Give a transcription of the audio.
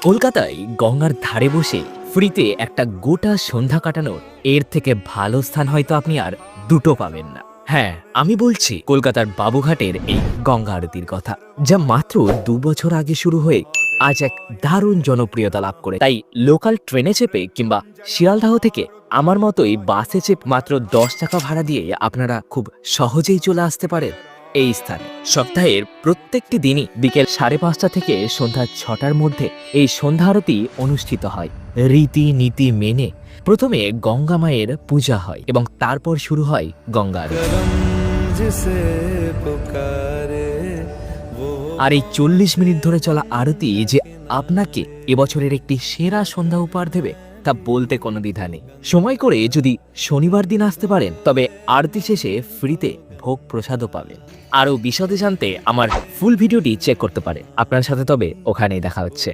কলকাতায় গঙ্গার ধারে বসে ফ্রিতে একটা গোটা সন্ধ্যা কাটানোর এর থেকে ভালো স্থান হয়তো আপনি আর দুটো পাবেন না। হ্যাঁ, আমি বলছি কলকাতার বাবুঘাটের এই গঙ্গা আরতির কথা, যা মাত্র 2 বছর আগে শুরু হয়ে আজ এক দারুণ জনপ্রিয়তা লাভ করে। তাই লোকাল ট্রেনে চেপে কিংবা শিয়ালদাহ থেকে আমার মতোই বাসে চেপে মাত্র 10 টাকা ভাড়া দিয়ে আপনারা খুব সহজেই চলে আসতে পারেন এই স্থানে। সপ্তাহের প্রত্যেকটি দিনই বিকেল 5:30 থেকে সন্ধ্যা 6টার মধ্যে এই সন্ধ্যা আরতি অনুষ্ঠিত হয় রীতি নীতি মেনে। প্রথমে গঙ্গা মায়ের পূজা হয় এবং তারপর শুরু হয় গঙ্গা আরতি। আর এই 40 মিনিট ধরে চলা আরতি যে আপনাকে এবছরের একটি সেরা সন্ধ্যা উপহার দেবে তা বলতে কোনো দ্বিধা নেই। সময় করে যদি শনিবার দিন আসতে পারেন তবে আরতি শেষে ফ্রিতে ভোগ প্রসাদও পাবেন। আরও বিশদে জানতে আমার ফুল ভিডিওটি চেক করতে পারেন। আপনার সাথে তবে ওখানেই দেখা হচ্ছে।